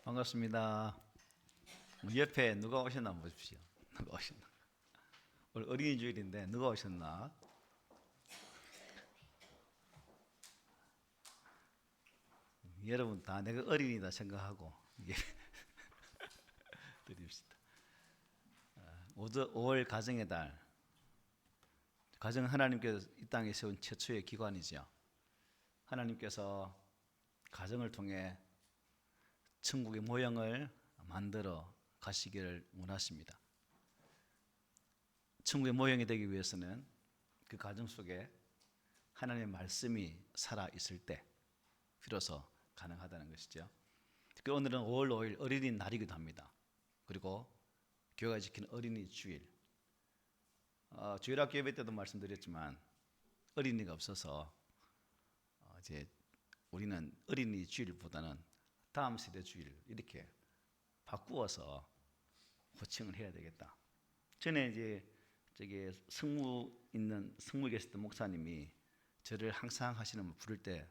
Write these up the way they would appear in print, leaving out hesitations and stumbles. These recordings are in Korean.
반갑습니다. 옆에 누가 오셨나 한번 보십시오. 누가 오셨나? 오늘 어린이 주일인데 누가 오셨나? 여러분 다 내가 어린이다 생각하고 드립시다. 5월 가정의 달. 가정은 하나님께서 이 땅에 세운 최초의 기관이죠. 하나님께서 가정을 통해 천국의 모형을 만들어 가시기를 원하십니다. 천국의 모형이 되기 위해서는 그 가정 속에 하나님의 말씀이 살아 있을 때 비로소 가능하다는 것이죠. 특히 오늘은 5월 5일 어린이날이기도 합니다. 그리고 교회가 지키는 어린이 주일. 주일학교 예배 때도 말씀드렸지만 어린이가 없어서 이제 우리는 어린이 주일보다는 다음 세대 주일 이렇게 바꾸어서 호칭을 해야 되겠다. 전에 이제 성무 계셨던 목사님이 저를 항상 하시는 부를 때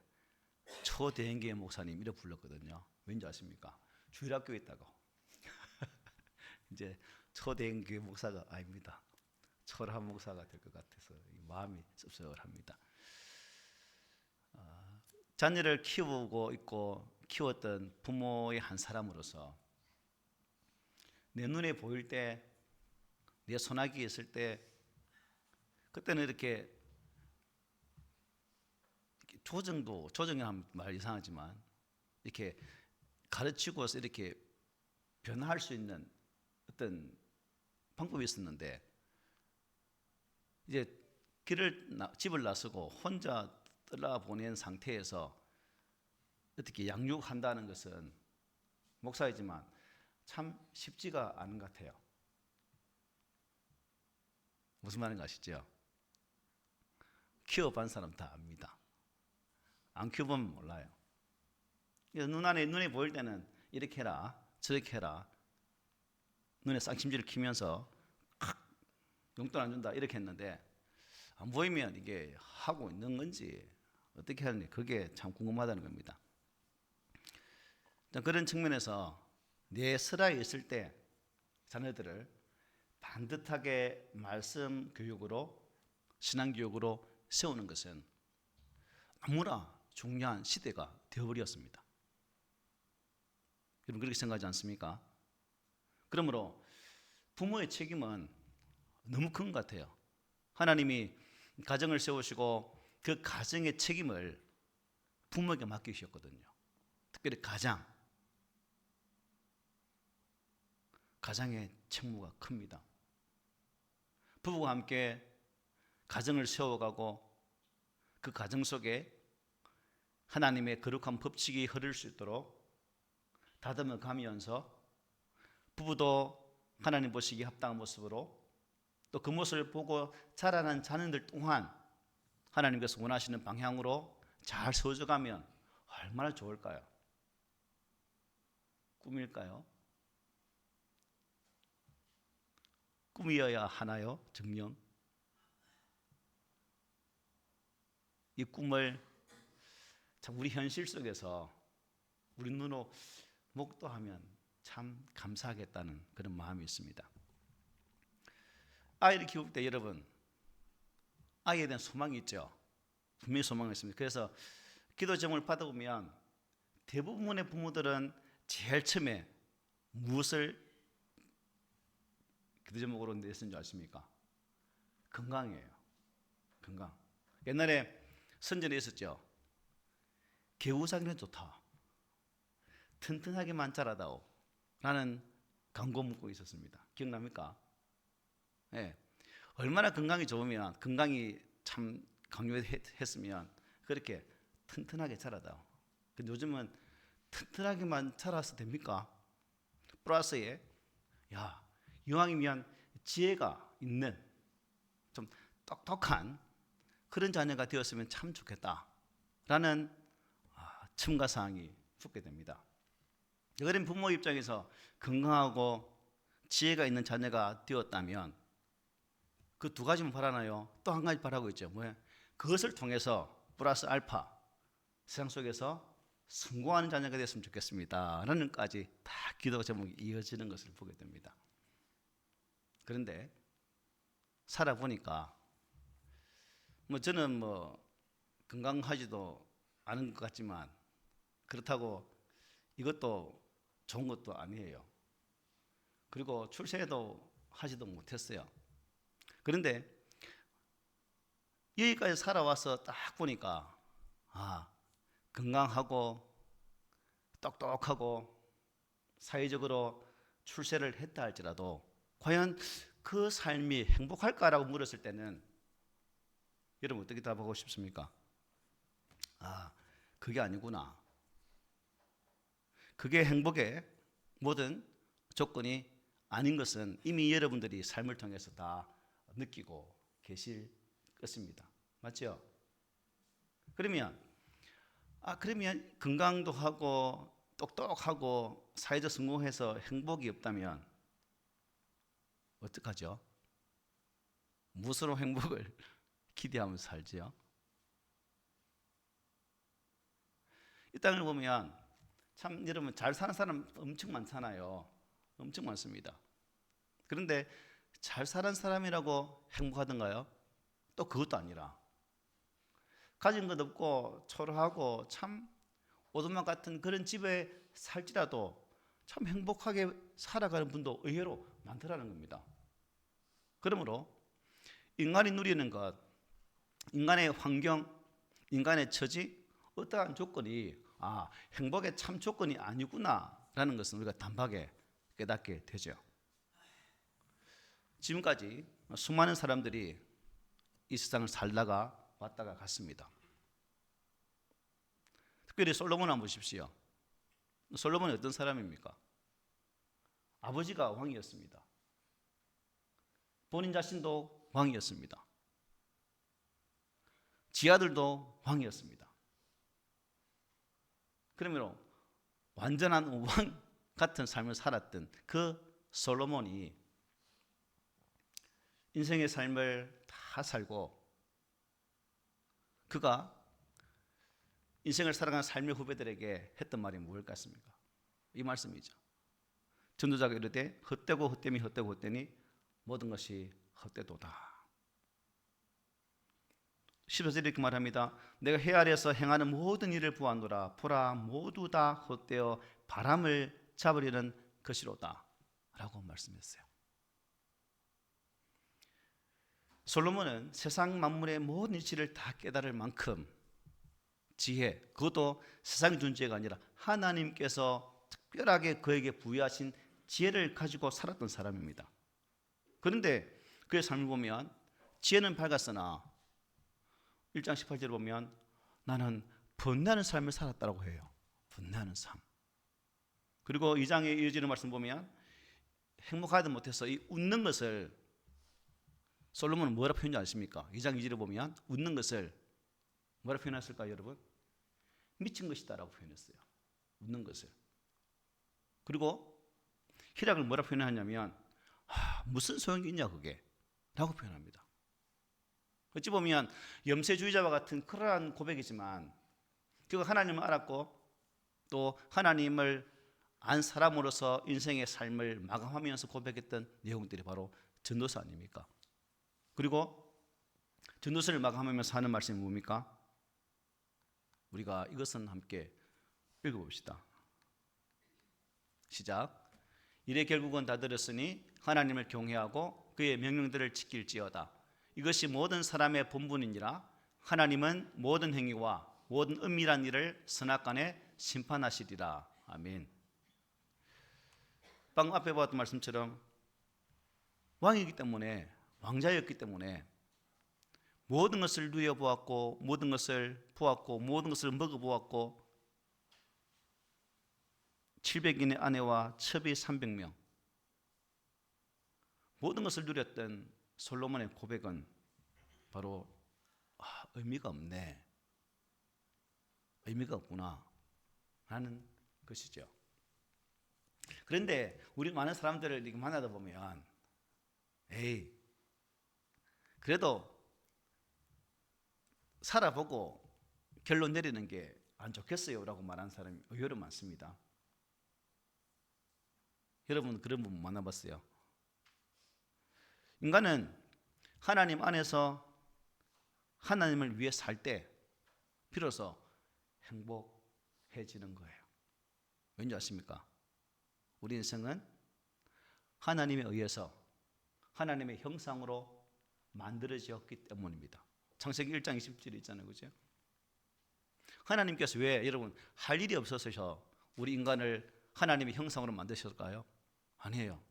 초대형교회 목사님 이렇게 불렀거든요. 왠지 아십니까? 주일학교에 있다고. 이제 초대형교회 목사가 아닙니다. 초라한 목사가 될 것 같아서 마음이 씁쓸합니다. 자녀를 키우고 있고 키웠던 부모의 한 사람으로서 내 눈에 보일 때, 내 손아귀에 있을 때 그때는 이렇게 조정이라는 말 이상하지만 이렇게 가르치고서 이렇게 변화할 수 있는 어떤 방법이 있었는데 이제 집을 나서고 혼자 떠나보낸 상태에서 어떻게 양육한다는 것은 목사이지만 참 쉽지가 않은 것 같아요. 무슨 말인지 아시죠? 키워본 사람 다 압니다. 안 키워보면 몰라요. 눈에 보일 때는 이렇게 해라 저렇게 해라 눈에 쌍심지를 키면서 용돈 안 준다 이렇게 했는데 안 보이면 이게 하고 있는 건지 어떻게 하는지 그게 참 궁금하다는 겁니다. 그런 측면에서 내 슬하에 있을 때 자녀들을 반듯하게 말씀 교육으로 신앙 교육으로 세우는 것은 너무나 중요한 시대가 되어버렸습니다. 여러분 그렇게 생각하지 않습니까? 그러므로 부모의 책임은 너무 큰 것 같아요. 하나님이 가정을 세우시고 그 가정의 책임을 부모에게 맡기셨거든요. 특별히 가장의 책무가 큽니다. 부부가 함께 가정을 세워가고 그 가정 속에 하나님의 거룩한 법칙이 흐를 수 있도록 다듬어 가면서 부부도 하나님 보시기에 합당한 모습으로 또 그 모습을 보고 자라난 자녀들 또한 하나님께서 원하시는 방향으로 잘 세워져가면 얼마나 좋을까요? 꿈일까요? 꿈이어야 하나요? 정녕? 이 꿈을 참 우리 현실 속에서 우리 눈으로 목도하면 참 감사하겠다는 그런 마음이 있습니다. 아이를 키울 때 여러분 아이에 대한 소망이 있죠. 분명히 소망이 있습니다. 그래서 기도 제목을 받아보면 대부분의 부모들은 제일 처음에 무엇을 기도 제목으로 냈는 줄 아십니까? 건강이에요. 건강. 옛날에 선전에 있었죠. 개우상이는 좋다. 튼튼하게만 자라다오. 라는 광고 문구가 있었습니다. 기억납니까? 네. 얼마나 건강이 좋으면 건강이 참 강요했으면 그렇게 튼튼하게 자라다오. 근데 요즘은 튼튼하게만 자라서 됩니까? 플러스에 이왕이면 지혜가 있는 좀 똑똑한 그런 자녀가 되었으면 참 좋겠다라는 첨가사항이 붙게 됩니다. 그런 부모 입장에서 건강하고 지혜가 있는 자녀가 되었다면 그 두 가지만 바라나요? 또 한 가지 바라고 있죠. 뭐예요? 그것을 통해서 플러스 알파 세상 속에서 성공하는 자녀가 됐으면 좋겠습니다 라는까지 다 기도 제목이 이어지는 것을 보게 됩니다. 그런데 살아보니까 저는 건강하지도 않은 것 같지만 그렇다고 이것도 좋은 것도 아니에요. 그리고 출세도 하지도 못했어요. 그런데 여기까지 살아와서 딱 보니까 건강하고 똑똑하고 사회적으로 출세를 했다 할지라도 과연 그 삶이 행복할까라고 물었을 때는 여러분 어떻게 답하고 싶습니까? 그게 아니구나. 그게 행복의 모든 조건이 아닌 것은 이미 여러분들이 삶을 통해서 다 느끼고 계실 것입니다. 맞죠? 그러면 건강도 하고 똑똑하고 사회적 성공해서 행복이 없다면 어떡하죠? 무엇으로 행복을 기대하면서 살지요? 이 땅을 보면 참 여러분 잘 사는 사람 엄청 많잖아요. 엄청 많습니다. 그런데 잘 사는 사람이라고 행복하던가요? 또 그것도 아니라 가진 것 없고 초라하고 참 오두막 같은 그런 집에 살지라도 참 행복하게 살아가는 분도 의외로 많더라는 겁니다. 그러므로 인간이 누리는 것, 인간의 환경, 인간의 처지, 어떠한 조건이 행복의 참 조건이 아니구나라는 것은 우리가 단박에 깨닫게 되죠. 지금까지 수많은 사람들이 이 세상을 살다가 왔다가 갔습니다. 특별히 솔로몬 한번 보십시오. 솔로몬이 어떤 사람입니까? 아버지가 왕이었습니다. 본인 자신도 왕이었습니다. 지아들도 왕이었습니다. 그러므로 완전한 왕 같은 삶을 살았던 그 솔로몬이 인생의 삶을 다 살고 그가 인생을 살아가는 삶의 후배들에게 했던 말이 무엇 같습니까? 이 말씀이죠. 전도자가 이르되 헛되고 헛됨이 헛되고 헛되니 모든 것이 헛되도다. 14절에 이렇게 말합니다. 내가 해 아래에서 행하는 모든 일을 보았노라. 보라 모두 다 헛되어 바람을 잡으려는 것이로다 라고 말씀했어요. 솔로몬은 세상 만물의 모든 이치를 다 깨달을 만큼 지혜, 그것도 세상이 준 지혜가 아니라 하나님께서 특별하게 그에게 부여하신 지혜를 가지고 살았던 사람입니다. 그런데 그의 삶을 보면 지혜는 밝았으나 1장 18절을 보면 나는 번뇌하는 삶을 살았다고 해요. 번뇌하는 삶. 그리고 2장에 이어지는 말씀 보면 행복하지 못해서 이 웃는 것을 솔로몬은 뭐라 표현하지 않습니까? 2장 2절을 보면 웃는 것을 뭐라 표현했을까요, 여러분? 미친 것이다라고 표현했어요. 웃는 것을. 그리고 희락을 뭐라 표현하냐면 무슨 소용이 있냐 그게 라고 표현합니다. 어찌 보면 염세주의자와 같은 그러한 고백이지만 결국 하나님을 알았고 또 하나님을 안 사람으로서 인생의 삶을 마감하면서 고백했던 내용들이 바로 전도서 아닙니까? 그리고 전도서를 마감하면서 하는 말씀이 뭡니까? 우리가 이것은 함께 읽어봅시다. 시작. 이래 결국은 다 들었으니 하나님을 경외하고 그의 명령들을 지킬지어다. 이것이 모든 사람의 본분이니라. 하나님은 모든 행위와 모든 은밀한 일을 선악간에 심판하시리라. 아멘. 방금 앞에 봤던 말씀처럼 왕이기 때문에 왕자였기 때문에 모든 것을 누려보았고 모든 것을 보았고 모든 것을 먹어보았고 700인의 아내와 첩이 300명 모든 것을 누렸던 솔로몬의 고백은 바로 의미가 없네, 의미가 없구나 라는 것이죠. 그런데 우리 많은 사람들을 이렇게 만나다 보면 그래도 살아보고 결론 내리는 게 안 좋겠어요 라고 말하는 사람이 의외로 많습니다. 여러분 그런 분 만나봤어요? 인간은 하나님 안에서 하나님을 위해 살 때 비로소 행복해지는 거예요. 왠지 아십니까? 우리 인생은 하나님에 의해서 하나님의 형상으로 만들어졌기 때문입니다. 창세기 1장 20절에 있잖아요. 그죠? 하나님께서 왜 여러분 할 일이 없어서 우리 인간을 하나님의 형상으로 만드셨을까요? 아니에요.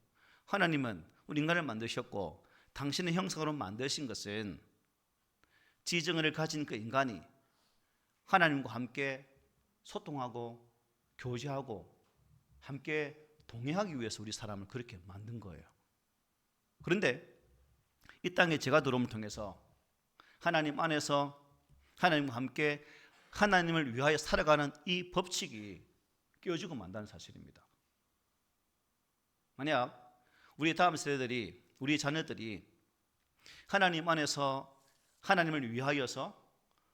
하나님은 우리 인간을 만드셨고 당신의 형상으로 만드신 것은 지정을 가진 그 인간이 하나님과 함께 소통하고 교제하고 함께 동행하기 위해서 우리 사람을 그렇게 만든 거예요. 그런데 이 땅에 제가 들어옴을 통해서 하나님 안에서 하나님과 함께 하나님을 위하여 살아가는 이 법칙이 깨어지고 만다는 사실입니다. 만약 우리 다음 세대들이, 우리 자녀들이 하나님 안에서 하나님을 위하여서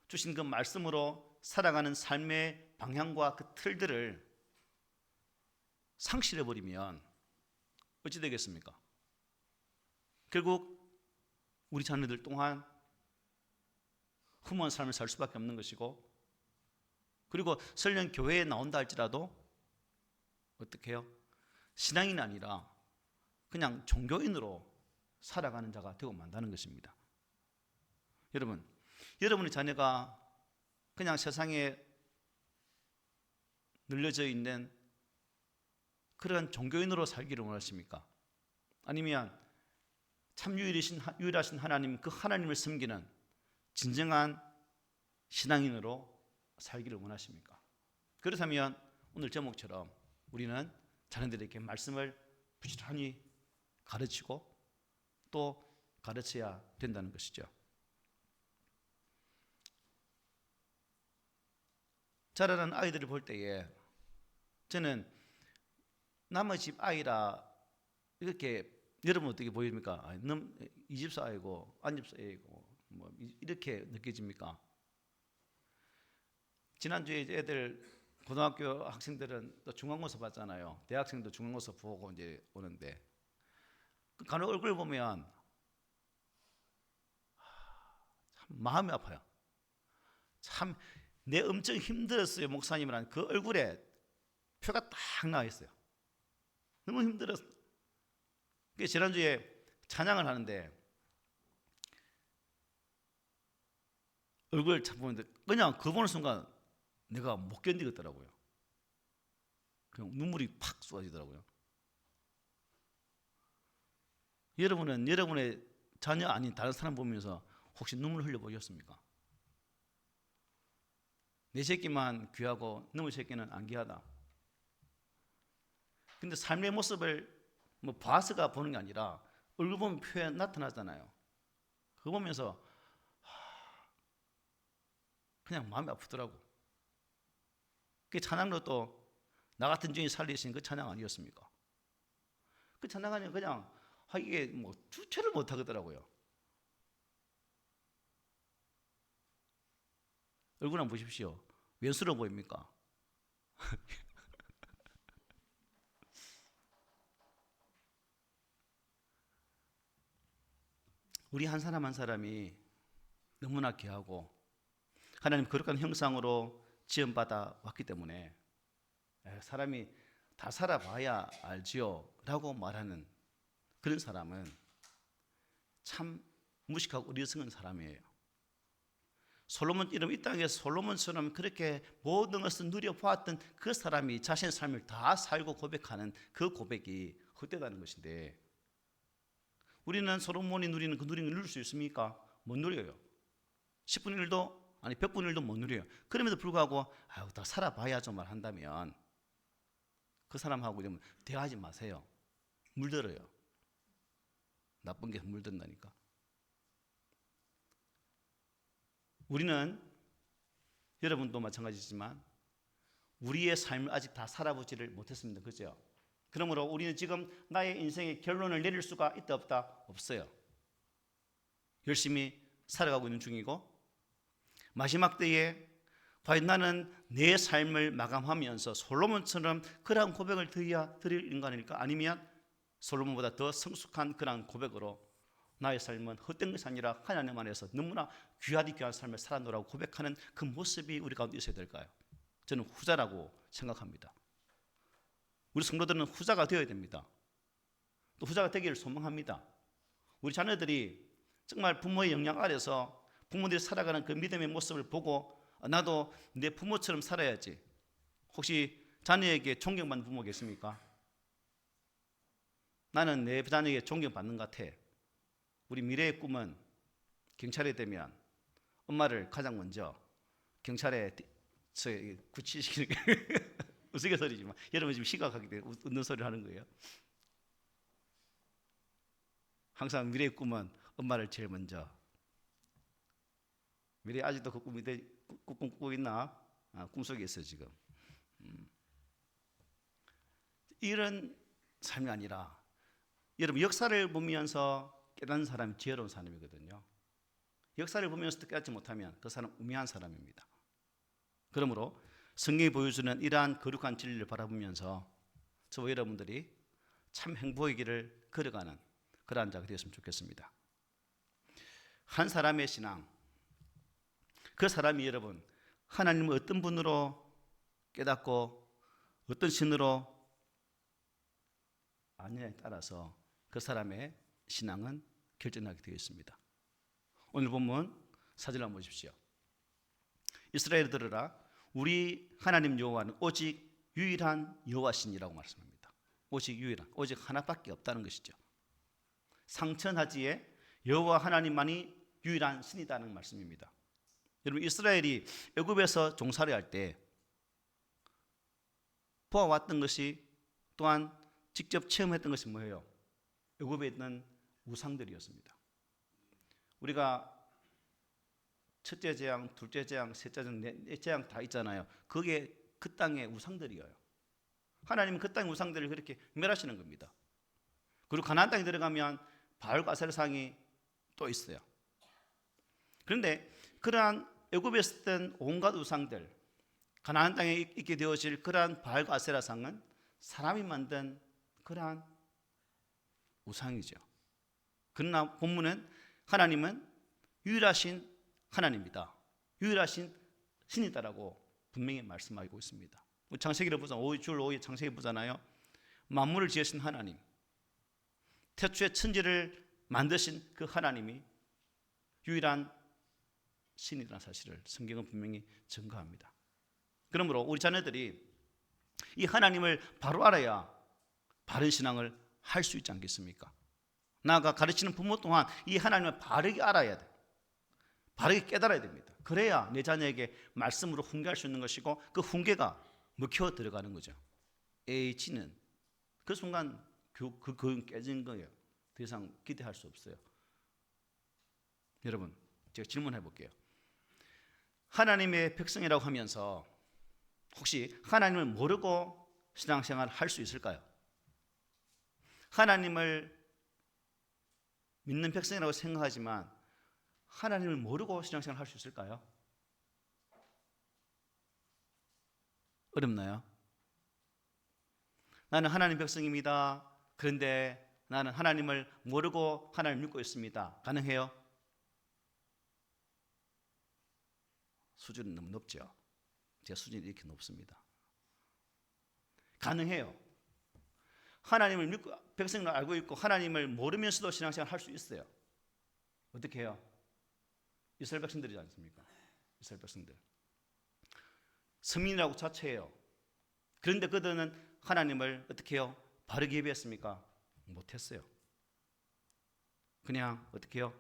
주신 그 말씀으로 살아가는 삶의 방향과 그 틀들을 상실해버리면 어찌 되겠습니까? 결국 우리 자녀들 또한 흠모한 삶을 살 수밖에 없는 것이고, 그리고 설령 교회에 나온다 할지라도 어떻게 해요? 신앙인이 아니라 그냥 종교인으로 살아가는 자가 되고 만다는 것입니다. 여러분, 여러분의 자녀가 그냥 세상에 늘려져 있는 그런 종교인으로 살기를 원하십니까? 아니면 참 유일하신 하나님, 그 하나님을 섬기는 진정한 신앙인으로 살기를 원하십니까? 그렇다면 오늘 제목처럼 우리는 자녀들에게 말씀을 부지런히 가르치고 또 가르쳐야 된다는 것이죠. 자라는 아이들을 볼 때에 저는 남의 집 아이라 이렇게, 여러분 어떻게 보입니까? 이 집사 아이고 안 집사 아이고 뭐 이렇게 느껴집니까? 지난주에 애들 고등학교 학생들은 또 중간고사 봤잖아요. 대학생도 중간고사 보고 이제 오는데 간혹 얼굴 보면 참 마음이 아파요. 참 내 엄청 힘들었어요 목사님이란 그 얼굴에 표가 딱 나와 있어요. 너무 힘들었어. 지난주에 찬양을 하는데 얼굴을 보는데 그냥 그 보는 순간 내가 못 견디겠더라고요. 그냥 눈물이 팍 쏟아지더라고요. 여러분은 여러분의 자녀 아닌 다른 사람 보면서 혹시 눈물 흘려보셨습니까? 내 새끼만 귀하고 너의 새끼는 안 귀하다. 근데 삶의 모습을 뭐 봐서가 보는 게 아니라 얼굴 보면 표현 나타나잖아요. 그거 보면서 그냥 마음이 아프더라고. 그 찬양도 또 나 같은 주인 살리신 그 찬양 아니었습니까? 그 찬양하니 그냥 이게 뭐 주체를 못 하겠더라고요. 얼굴 한번 보십시오. 왼수로 보입니까? 우리 한 사람 한 사람이 너무나 귀하고 하나님 거룩한 형상으로 지음받아 왔기 때문에 사람이 다 살아봐야 알지요 라고 말하는 그런 사람은 참 무식하고 어리석은 사람이에요. 솔로몬, 이름 이 땅에서 솔로몬처럼 그렇게 모든 것을 누려보았던 그 사람이 자신의 삶을 다 살고 고백하는 그 고백이 헛되다는 것인데, 우리는 솔로몬이 누리는 그 누리는 걸 누릴 수 있습니까? 못 누려요. 10분의 1도 아니 100분의 1도 못 누려요. 그럼에도 불구하고 다 살아봐야죠 말한다면 그 사람하고 대화하지 마세요. 물들어요. 나쁜 게 물든다니까. 우리는 여러분도 마찬가지지만 우리의 삶을 아직 다 살아보지를 못했습니다. 그죠? 그러므로 우리는 지금 나의 인생의 결론을 내릴 수가 있다 없다? 없어요. 열심히 살아가고 있는 중이고 마지막 때에 과연 나는 내 삶을 마감하면서 솔로몬처럼 그러한 고백을 드릴 인간일까? 아니면 솔로몬보다 더 성숙한 그러한 고백으로 나의 삶은 헛된 것이 아니라 하나님 안에서 너무나 귀하디 귀한 삶을 살아노라고 고백하는 그 모습이 우리 가운데 있어야 될까요? 저는 후자라고 생각합니다. 우리 성도들은 후자가 되어야 됩니다. 또 후자가 되기를 소망합니다. 우리 자녀들이 정말 부모의 영향 아래서 부모들이 살아가는 그 믿음의 모습을 보고 나도 내 부모처럼 살아야지. 혹시 자녀에게 존경받는 부모 계십니까? 나는 내 자녀에게 존경받는 것 같아. 우리 미래의 꿈은 경찰이 되면 엄마를 가장 먼저 경찰에 구치시키는 게 우스갯소리지만 여러분 지금 시각하기 때문에 웃는 소리를 하는 거예요. 항상 미래의 꿈은 엄마를 제일 먼저. 미래 아직도 그 꿈이 꿈꾸고 있나? 꿈속에 있어요 지금. 이런 삶이 아니라 여러분 역사를 보면서 깨닫는 사람이 지혜로운 사람이거든요. 역사를 보면서 깨닫지 못하면 그 사람은 우매한 사람입니다. 그러므로 성경이 보여주는 이러한 거룩한 진리를 바라보면서 저와 여러분들이 참 행복의 길을 걸어가는 그러한 자가 되었으면 좋겠습니다. 한 사람의 신앙, 그 사람이 여러분 하나님을 어떤 분으로 깨닫고 어떤 신으로 아느냐에 따라서 그 사람의 신앙은 결정하게 되어 있습니다. 오늘 본문 사진을 한번 보십시오. 이스라엘 들으라, 우리 하나님 여호와는 오직 유일한 여호와신이라고 말씀합니다. 오직 유일한, 오직 하나밖에 없다는 것이죠. 상천하지에 여호와 하나님만이 유일한 신이라는 말씀입니다. 여러분 이스라엘이 애굽에서 종살이 할 때 보아왔던 것이 또한 직접 체험했던 것이 뭐예요? 애굽에 있는 우상들이었습니다. 우리가 첫째 재앙, 둘째 재앙, 셋째 재앙, 넷째 재앙 다 있잖아요. 그게 그 땅의 우상들이에요. 하나님은 그 땅의 우상들을 그렇게 멸하시는 겁니다. 그리고 가나안 땅에 들어가면 바알과 아세라상이 또 있어요. 그런데 그러한 애굽에 있었던 온갖 우상들, 가나안 땅에 있게 되어질 그러한 바알과 아세라상은 사람이 만든 그러한 우상이죠. 그러나 본문은 하나님은 유일하신 하나님이다, 유일하신 신이다라고 분명히 말씀하고 있습니다. 창세기를 보자, 5줄 5일 창세기 보잖아요. 만물을 지으신 하나님, 태초에 천지를 만드신 그 하나님이 유일한 신이라는 사실을 성경은 분명히 증거합니다. 그러므로 우리 자녀들이 이 하나님을 바로 알아야 바른 신앙을 할 수 있지 않겠습니까? 나아가 가르치는 부모 또한 이 하나님을 바르게 알아야 돼. 바르게 깨달아야 됩니다. 그래야 내 자녀에게 말씀으로 훈계할 수 있는 것이고 그 훈계가 먹혀 들어가는 거죠. H는 그 순간 그건 깨진 거예요. 더 이상 기대할 수 없어요. 여러분 제가 질문해 볼게요. 하나님의 백성이라고 하면서 혹시 하나님을 모르고 신앙생활을 할 수 있을까요? 하나님을 믿는 백성이라고 생각하지만 하나님을 모르고 신앙생활을 할 수 있을까요? 어렵나요? 나는 하나님 백성입니다. 그런데 나는 하나님을 모르고 하나님을 믿고 있습니다. 가능해요? 수준은 너무 높죠. 제 수준이 이렇게 높습니다. 가능해요. 하나님을 믿고 백성을 알고 있고 하나님을 모르면서도 신앙생활을 할 수 있어요. 어떻게 해요? 이스라엘 백성들이지 않습니까? 이스라엘 백성들 서민이라고 자처해요. 그런데 그들은 하나님을 어떻게 해요? 바르게 예배했습니까? 못했어요. 그냥 어떻게 해요?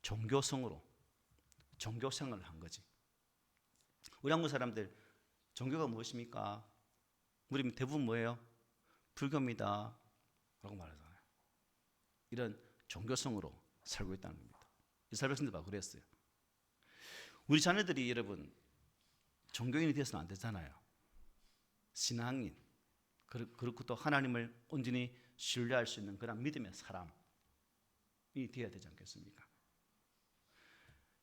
종교성으로 종교생활을 한 거지. 우리 한국 사람들 종교가 무엇입니까? 우리 대부분 뭐예요? 불교입니다 라고 말하잖아요. 이런 종교성으로 살고 있다는 겁니다. 이스라엘 백성들 봐 그랬어요. 우리 자녀들이 여러분 종교인이 되어서는 안 되잖아요. 신앙인, 그렇고 또 하나님을 온전히 신뢰할 수 있는 그런 믿음의 사람이 되어야 되지 않겠습니까?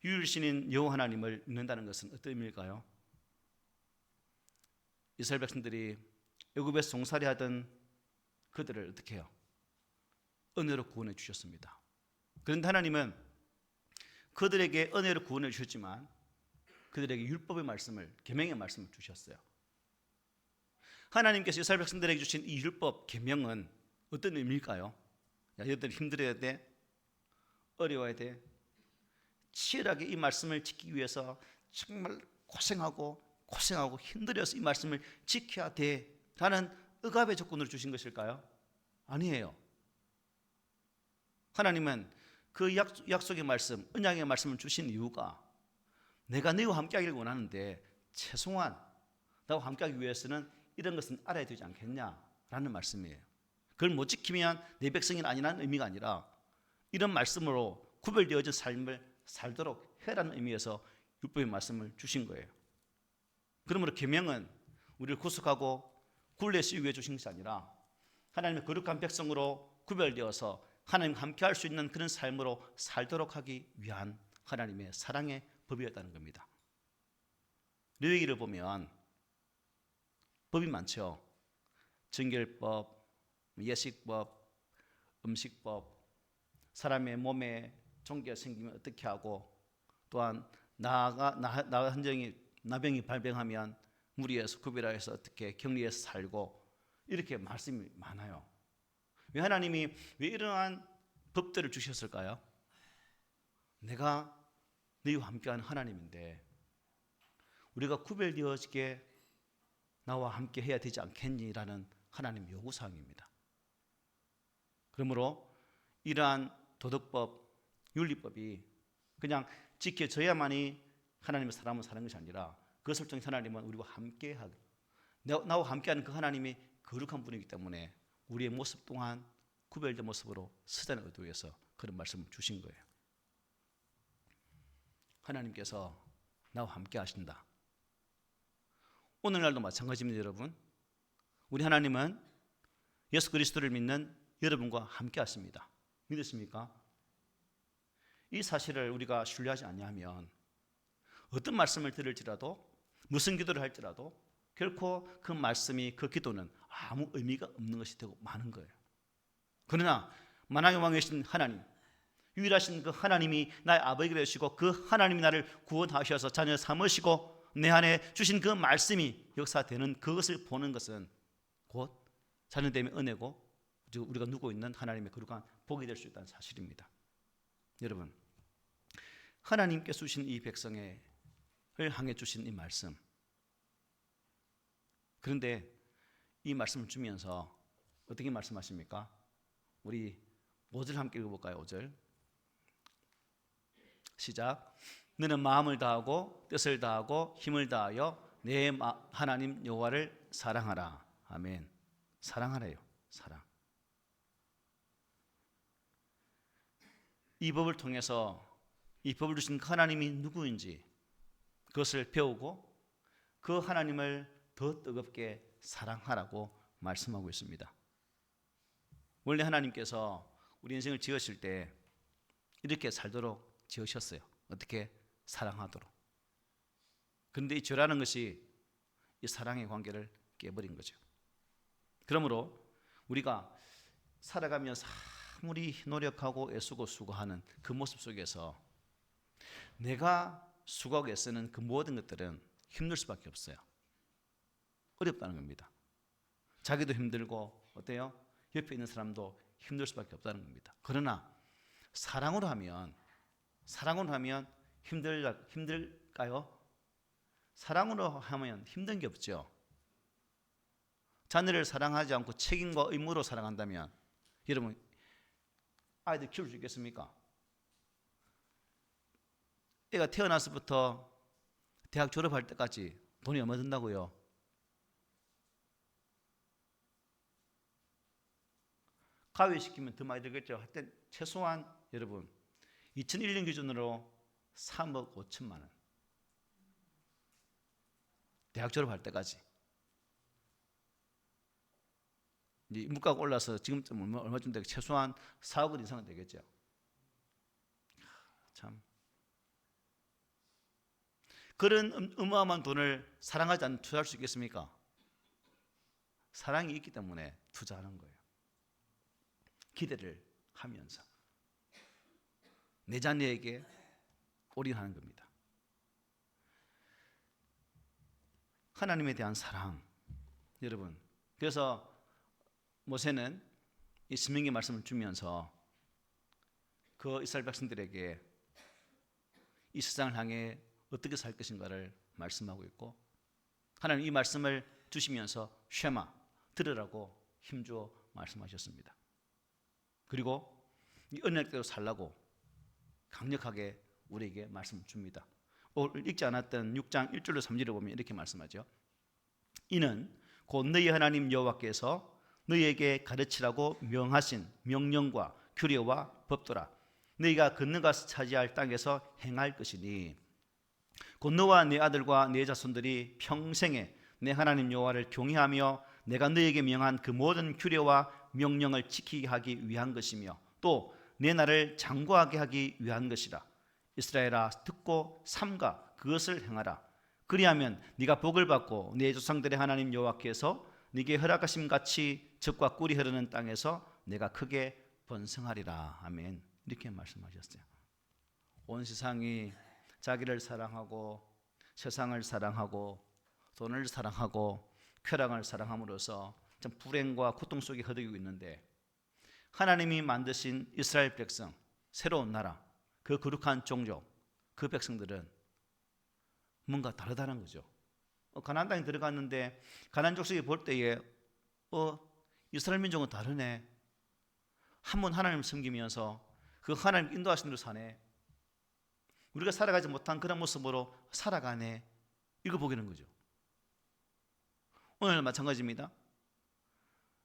유일신인 여호와 하나님을 믿는다는 것은 어떤 의미일까요? 이스라엘 백성들이 애굽에서 종살이 하던 그들을 어떻게 해요? 은혜로 구원해 주셨습니다. 그런데 하나님은 그들에게 은혜로 구원해 주셨지만 그들에게 율법의 말씀을, 계명의 말씀을 주셨어요. 하나님께서 이스라엘 백성들에게 주신 이 율법, 계명은 어떤 의미일까요? 야, 얘들 힘들어야 돼? 어려워야 돼? 치열하게 이 말씀을 지키기 위해서 정말 고생하고 힘들어서 이 말씀을 지켜야 돼 라는 억압의 조건으로 주신 것일까요? 아니에요. 하나님은 그 약속의 말씀, 언약의 말씀을 주신 이유가 내가 너희와 함께하기를 원하는데 최소한 나와 함께하기 위해서는 이런 것은 알아야 되지 않겠냐라는 말씀이에요. 그걸 못 지키면 내 백성이 아니라는 의미가 아니라 이런 말씀으로 구별되어진 삶을 살도록 해라는 의미에서 율법의 말씀을 주신 거예요. 그러므로 계명은 우리를 구속하고 굴레 씌우기 위해 주신 것이 아니라 하나님의 거룩한 백성으로 구별되어서 하나님과 함께 할 수 있는 그런 삶으로 살도록 하기 위한 하나님의 사랑의 법이었다는 겁니다. 레위기를 보면 법이 많죠. 정결법, 예식법, 음식법, 사람의 몸에 종기가 생기면 어떻게 하고, 또한 나병이 발병하면 무리에서 구별하여서 어떻게 격리해서 살고, 이렇게 말씀이 많아요. 왜 하나님이 왜 이러한 법들을 주셨을까요? 내가 너희와 함께하는 하나님인데 우리가 구별되어지게 나와 함께 해야 되지 않겠니라는 하나님의 요구사항입니다. 그러므로 이러한 도덕법, 윤리법이 그냥 지켜져야만이 하나님의 사람을 사는 것이 아니라 그것을 통해 하나님은 우리와 함께하고 나와 함께하는 그 하나님이 거룩한 분이기 때문에 우리의 모습 또한 구별된 모습으로 쓰자는 의도에서 그런 말씀을 주신 거예요. 하나님께서 나와 함께 하신다. 오늘날도 마찬가지입니다, 여러분. 우리 하나님은 예수 그리스도를 믿는 여러분과 함께 하십니다. 믿으십니까? 이 사실을 우리가 신뢰하지 않냐면 어떤 말씀을 들을지라도 무슨 기도를 할지라도 결코 그 말씀이, 그 기도는 아무 의미가 없는 것이 되고 마는 거예요. 그러나 만왕의 왕이신 하나님, 유일하신 그 하나님이 나의 아버지가 되시고 그 하나님이 나를 구원하셔서 자녀 삼으시고 내 안에 주신 그 말씀이 역사되는 그것을 보는 것은 곧 자녀됨의 은혜고 우리가 누고 있는 하나님의 거룩한 복이 될 수 있다는 사실입니다. 여러분, 하나님께서 주신 이 백성을 향해 주신 이 말씀, 그런데 이 말씀을 주면서 어떻게 말씀하십니까? 우리 5절 함께 읽어볼까요? 5절 시작. 너는 마음을 다하고 뜻을 다하고 힘을 다하여 내 하나님 여호와를 사랑하라. 아멘. 사랑하래요. 사랑. 이 법을 통해서 이 법을 주신 하나님이 누구인지 그것을 배우고 그 하나님을 더 뜨겁게 사랑하라고 말씀하고 있습니다. 원래 하나님께서 우리 인생을 지으실 때 이렇게 살도록 지으셨어요. 어떻게? 사랑하도록. 그런데 이 죄라는 것이 이 사랑의 관계를 깨버린 거죠. 그러므로 우리가 살아가면서 아무리 노력하고 애쓰고 수고하는 그 모습 속에서 내가 수고하고 애쓰는 그 모든 것들은 힘들 수밖에 없어요. 어렵다는 겁니다. 자기도 힘들고 어때요? 옆에 있는 사람도 힘들 수밖에 없다는 겁니다. 그러나 사랑으로 하면 힘들까요? 사랑으로 하면 힘든 게 없죠. 자녀를 사랑하지 않고 책임과 의무로 사랑한다면 여러분 아이들 키울 수 있겠습니까? 애가 태어나서부터 대학 졸업할 때까지 돈이 얼마 든다고요? 가외시키면 더 많이 들겠죠. 하여튼 최소한 여러분 2001년 기준으로 3억 5천만 원. 대학 졸업할 때까지. 이제 물가가 올라서 지금쯤 얼마쯤 되고 최소한 4억 원 이상은 되겠죠. 참. 그런 어마어마한 돈을 사랑하지 않는 투자할 수 있겠습니까? 사랑이 있기 때문에 투자하는 거예요. 기대를 하면서 내 자녀에게 올인하는 겁니다. 하나님에 대한 사랑, 여러분. 그래서 모세는 이 신명기 말씀을 주면서 그 이스라엘 백성들에게 이 세상을 향해 어떻게 살 것인가를 말씀하고 있고, 하나님 이 말씀을 주시면서 쉐마, 들으라고 힘주어 말씀하셨습니다. 그리고 이 언약대로 살라고 강력하게 우리에게 말씀 줍니다. 오늘 읽지 않았던 6장 1절로 3절에 보면 이렇게 말씀하죠. 이는 곧 너희 하나님 여호와께서 너희에게 가르치라고 명하신 명령과 규례와 법도라. 너희가 건너가서 차지할 땅에서 행할 것이니 곧 너와 네 아들과 네 자손들이 평생에 내 하나님 여호와를 경외하며 내가 너희에게 명한 그 모든 규례와 명령을 지키게 하기 위한 것이며 또 내 나라를 장구하게 하기 위한 것이라. 이스라엘아 듣고 삼가 그것을 행하라. 그리하면 네가 복을 받고 네 조상들의 하나님 여호와께서 네게 허락하심 같이 젖과 꿀이 흐르는 땅에서 내가 크게 번성하리라. 아멘. 이렇게 말씀하셨어요. 온 세상이 자기를 사랑하고 세상을 사랑하고 돈을 사랑하고 쾌락을 사랑함으로써 참 불행과 고통 속에 허덕이고 있는데, 하나님이 만드신 이스라엘 백성, 새로운 나라, 그 거룩한 종족, 그 백성들은 뭔가 다르다는 거죠. 가나안 땅에 들어갔는데 가나안 족속이 볼 때에 이스라엘 민족은 다르네. 한번 하나님을 섬기면서 그 하나님 인도하신 대로 사네. 우리가 살아가지 못한 그런 모습으로 살아가네. 이거 보게 되는 거죠. 오늘 마찬가지입니다.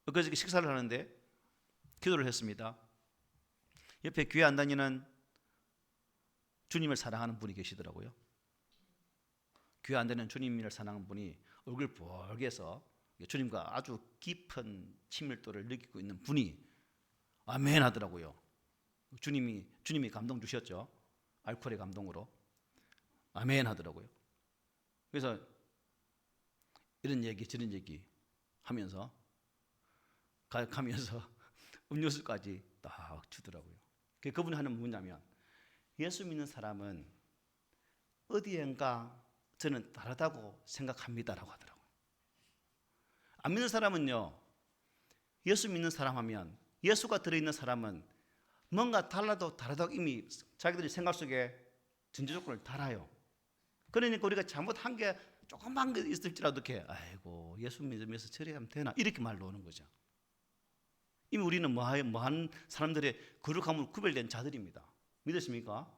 엊그저께 식사를 하는데 기도를 했습니다. 옆에 교회 안 다니는 주님을 사랑하는 분이 계시더라고요. 교회 안 다니는 주님을 사랑하는 분이 얼굴 벌게서 주님과 아주 깊은 친밀도를 느끼고 있는 분이 아멘 하더라고요. 주님이 감동 주셨죠. 알코올의 감동으로 아멘 하더라고요. 그래서 이런 얘기 저런 얘기 하면서 가면서 음료수까지 딱 주더라고요. 그분이 하는 뭐냐면, 예수 믿는 사람은 어디엔가 저는 다르다고 생각합니다라고 하더라고요. 안 믿는 사람은요, 예수 믿는 사람 하면, 예수가 들어있는 사람은 뭔가 달라도 다르다고 이미 자기들이 생각 속에 전제 조건을 달아요. 그러니까 우리가 잘못한 게 조금만 있을지라도 이렇게 아이고 예수 믿으면서 저리 하면 되나 이렇게 말로 오는 거죠. 이미 우리는 뭐한 사람들의 거룩함으로 구별된 자들입니다. 믿으십니까?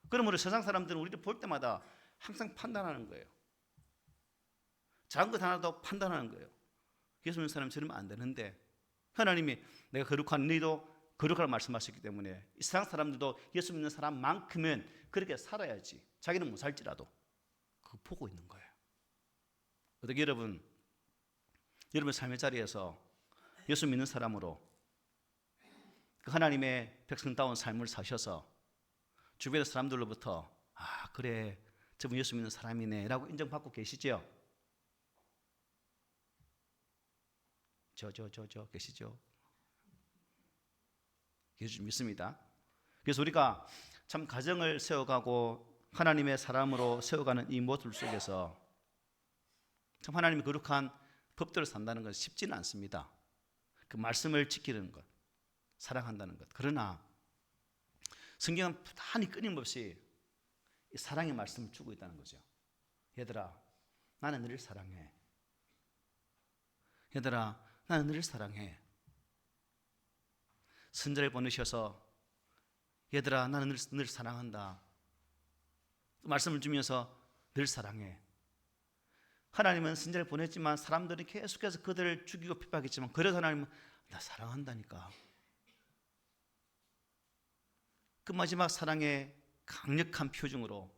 그러므로 세상 사람들은 우리를 볼 때마다 항상 판단하는 거예요. 작은 것 하나도 판단하는 거예요. 예수 믿는 사람이 저러면 안 되는데, 하나님이 내가 거룩한 너희도 거룩하라고 말씀하셨기 때문에 이 세상 사람들도 예수 믿는 사람만큼은 그렇게 살아야지. 자기는 못 살지라도 그거 보고 있는 거예요. 어떻게 여러분 삶의 자리에서 예수 믿는 사람으로 그 하나님의 백성다운 삶을 사셔서 주변의 사람들로부터 아 그래 저분 예수 믿는 사람이네 라고 인정받고 계시죠? 저 계시죠? 예수 믿습니다. 그래서 우리가 참 가정을 세워가고 하나님의 사람으로 세워가는 이 모습 속에서 참 하나님의 거룩한 법대로 산다는 건 쉽지는 않습니다. 그 말씀을 지키는 것, 사랑한다는 것. 그러나 성경은 부단히 끊임없이 이 사랑의 말씀을 주고 있다는 거죠. 얘들아, 나는 너를 사랑해. 얘들아, 나는 너를 사랑해. 선자를 보내셔서 얘들아, 나는 너를 사랑한다. 말씀을 주면서 늘 사랑해. 하나님은 선자를 보냈지만 사람들이 계속해서 그들을 죽이고 핍박했지만 그래서 하나님은 나 사랑한다니까. 그 마지막 사랑의 강력한 표징으로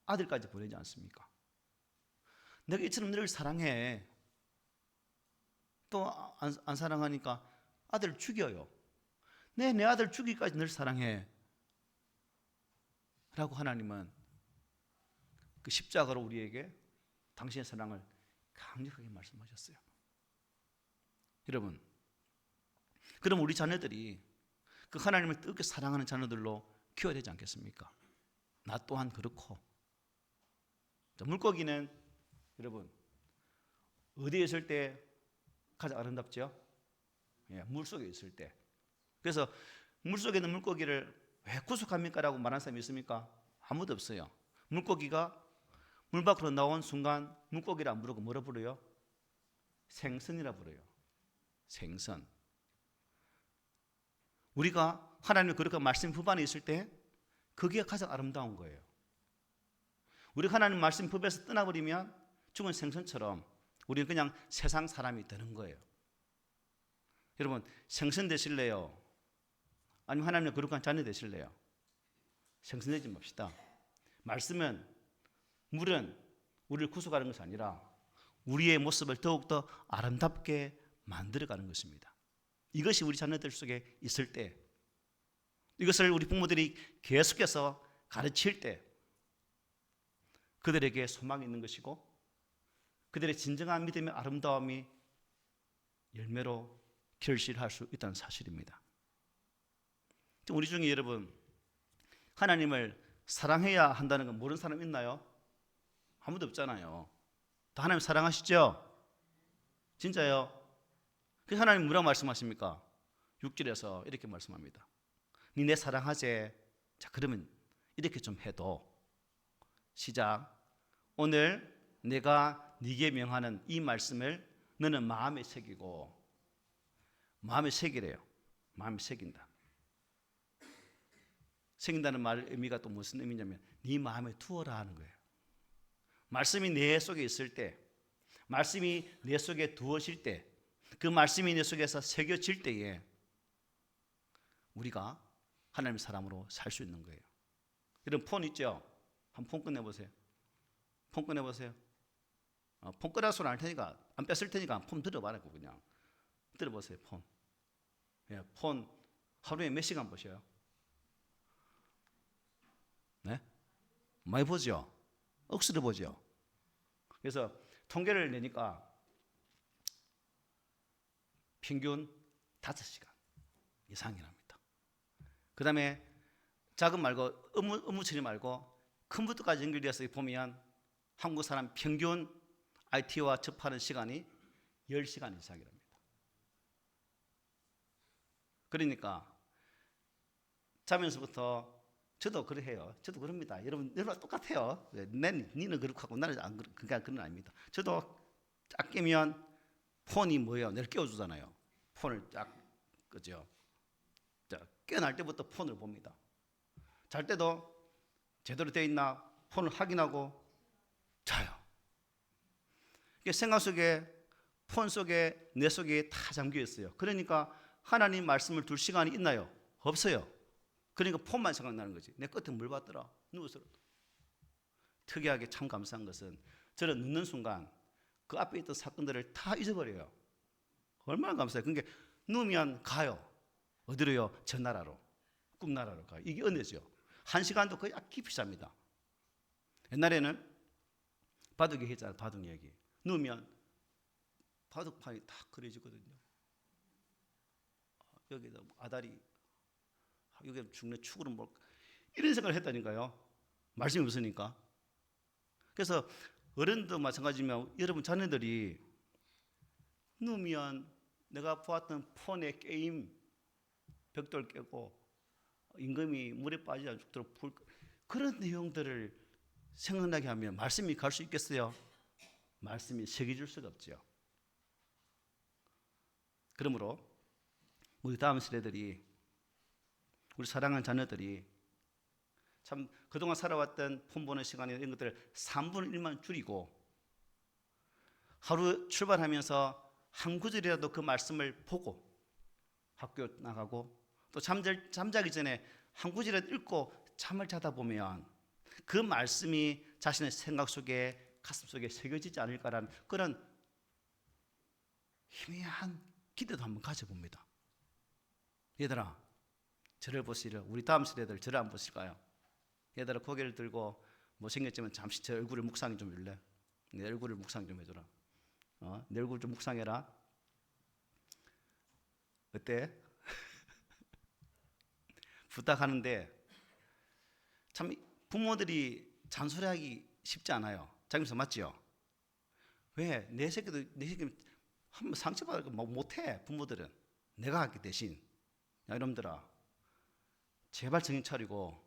아들까지 보내지 않습니까? 내가 이처럼 너를 사랑해. 또 안 사랑하니까 아들을 죽여요. 내 아들 죽이기까지 늘 사랑해. 라고 하나님은 그 십자가로 우리에게 당신의 사랑을 강력하게 말씀하셨어요. 여러분, 그럼 우리 자녀들이 그 하나님을 뜨겁게 사랑하는 자녀들로 키워야 되지 않겠습니까? 나 또한 그렇고. 물고기는 여러분 어디에 있을 때 가장 아름답죠? 예, 물속에 있을 때. 그래서 물속에 있는 물고기를 왜 구속합니까? 라고 말하는 사람이 있습니까? 아무도 없어요. 물고기가 물 밖으로 나온 순간 물고기를 안 부르고 뭐라 부르요? 생선이라 부르요. 생선. 우리가 하나님의 거룩한 말씀 품 안에 있을 때 그게 가장 아름다운 거예요. 우리가 하나님 말씀 품에서 떠나버리면 죽은 생선처럼 우리는 그냥 세상 사람이 되는 거예요. 여러분, 생선 되실래요? 아니면 하나님의 거룩한 자녀 되실래요? 생선 되지 맙시다. 말씀은, 물은 우리를 구속하는 것이 아니라 우리의 모습을 더욱더 아름답게 만들어가는 것입니다. 이것이 우리 자녀들 속에 있을 때, 이것을 우리 부모들이 계속해서 가르칠 때 그들에게 소망이 있는 것이고 그들의 진정한 믿음의 아름다움이 열매로 결실할 수 있다는 사실입니다. 우리 중에 여러분, 하나님을 사랑해야 한다는 건 모르는 사람 있나요? 아무도 없잖아요. 다 하나님 사랑하시죠? 진짜요? 그래서 하나님 뭐라고 말씀하십니까? 6절에서 이렇게 말씀합니다. 니 내 사랑하지? 자, 그러면 이렇게 좀 해도. 시작. 오늘 내가 네게 명하는 이 말씀을 너는 마음에 새기고. 마음에 새기래요. 마음에 새긴다. 새긴다는 말 의미가 또 무슨 의미냐면 네 마음에 두어라 하는 거예요. 말씀이 내 속에 있을 때, 말씀이 내 속에 두어질 때, 그 말씀이 내 속에서 새겨질 때에 우리가 하나님의 사람으로 살 수 있는 거예요. 여러분 폰 있죠? 한번 폰 꺼내보세요. 폰 꺼내보세요. 폰 끄라 소리 안 할 테니까, 안 뺐을 테니까 폰 들어봐라고 그냥. 들어보세요, 폰. 예, 폰 하루에 몇 시간 보셔요? 네? 많이 보죠? 억수로 보죠? 그래서 통계를 내니까 평균 5시간 이상이랍니다. 그 다음에 작은 말고 업무 처리 말고 컴퓨터까지 연결되어서 보면 한국 사람 평균 IT와 접하는 시간이 10시간 이상이랍니다. 그러니까 자면서부터 저도 그래 해요. 저도 그럽니다. 여러분 똑같아요. 니는 그렇고 하고 나는 안 그러니까 그건 아닙니다. 저도 딱 깨면 폰이 뭐예요? 내가 깨워주잖아요. 폰을 딱 끄죠. 자, 깨어날 때부터 폰을 봅니다. 잘 때도 제대로 되어 있나 폰을 확인하고 자요. 생각 속에, 폰 속에, 내 속에 다 잠겨 있어요. 그러니까 하나님 말씀을 둘 시간이 있나요? 없어요. 그러니까 폰만 생각나는 거지. 내 끝에 뭘 봤더라? 누구서라도. 특이하게 참 감사한 것은 저는 눕는 순간 그 앞에 있던 사건들을 다 잊어버려요. 얼마나 감사해요. 그러니까 누우면 가요. 어디로요? 저 나라로. 꿈나라로 가요. 이게 은혜죠. 1시간도 거의 깊이 잡니다. 옛날에는 바둑이 했잖아요. 바둑 얘기. 누우면 바둑판이 다 그려지거든요. 여기다 아다리, 여기 죽네, 축으로 뭘, 이런 생각을 했다니까요. 말씀이 없으니까. 그래서 어른도 마찬가지지만 여러분 자녀들이 누우면 내가 보았던 폰의 게임 벽돌 깨고 임금이 물에 빠지지 않도록 죽도록 그런 내용들을 생각나게 하면 말씀이 갈 수 있겠어요? 말씀이 새겨질 수가 없죠. 그러므로 우리 다음 세대들이, 우리 사랑하는 자녀들이 참 그동안 살아왔던 폰 보는 시간에 이런 것들을 3분의 1만 줄이고 하루 출발하면서 한 구절이라도 그 말씀을 보고 학교 나가고 또 잠자기 전에 한 구절이라도 읽고 잠을 자다 보면 그 말씀이 자신의 생각 속에, 가슴 속에 새겨지지 않을까라는 그런 희미한 기대도 한번 가져봅니다. 얘들아, 저를 보시려. 우리 다음 세대들 저를 안 보실까요? 얘들아, 고개를 들고 못생겼지만 잠시 제 얼굴을 묵상 좀 해줄래? 내 얼굴을 묵상 좀 해줘라. 내 얼굴 좀 묵상해라. 어때? 부탁하는데 참 부모들이 잔소리하기 쉽지 않아요. 장님서 맞지요? 왜? 내 새끼도 한번 상처받을까 못해. 부모들은 내가 하기 대신. 야 이놈들아, 제발 정신 차리고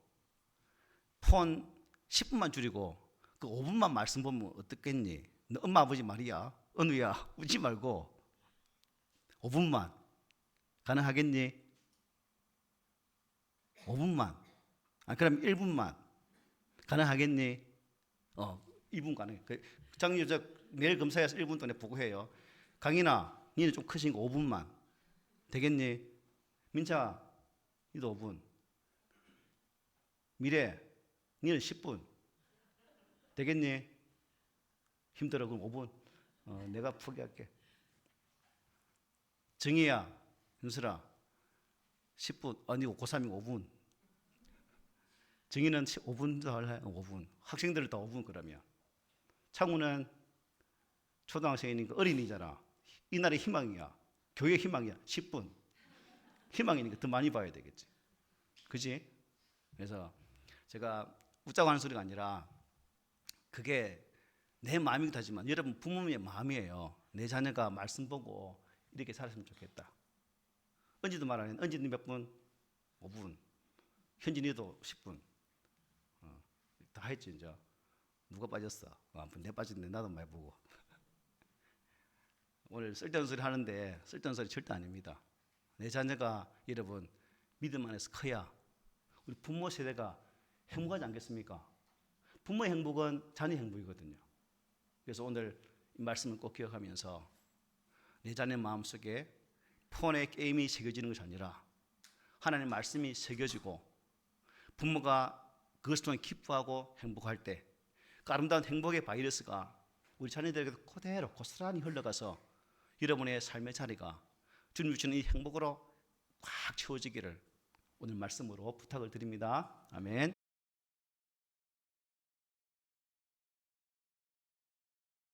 폰 10분만 줄이고 그 5분만 말씀 보면 어떻겠니? 너 엄마 아버지 말이야. 은우야 웃지 말고 5분만 가능하겠니? 5분만. 아 그럼 1분만 가능하겠니? 2분 가능해. 장님 저 내일 검사해서 1분 동안에 보고해요. 강인아, 니는 좀 크시니까 5분만 되겠니? 민차, 니도 5분. 미래, 니는 10분 되겠니? 힘들어 그럼 5분. 내가 포기할게. 정희야, 윤슬아, 10분. 아니 고3이고 5분. 정희는 5분 더 할래? 5분. 학생들 다 5분 그러면. 창우는 초등학생이니까 어린이잖아. 이날의 희망이야. 교회 희망이야. 10분. 희망이니까 더 많이 봐야 되겠지. 그지? 그래서 제가 웃자고 하는 소리가 아니라 그게 내 마음이기도 하지만 여러분 부모님의 마음이에요. 내 자녀가 말씀 보고 이렇게 살았으면 좋겠다. 은지도 말하는 은지는 몇 분? 5분. 현진이도 10분. 다 했지 이제. 누가 빠졌어? 아무튼 내 빠졌는데 나도 많이 보고. 오늘 쓸데없는 소리 하는데 쓸데없는 소리 절대 아닙니다. 내 자녀가 여러분 믿음 안에서 커야 우리 부모 세대가 행복하지 않겠습니까? 부모의 행복은 자녀의 행복이거든요. 그래서 오늘 이 말씀을 꼭 기억하면서 내 자녀의 마음속에 폰에 게임이 새겨지는 것이 아니라 하나님의 말씀이 새겨지고 부모가 그것을 통해 기뻐하고 행복할 때 그 아름다운 행복의 바이러스가 우리 자녀들에게도 그대로 고스란히 흘러가서 여러분의 삶의 자리가 주님 주시는 이 행복으로 꽉 채워지기를 오늘 말씀으로 부탁을 드립니다. 아멘.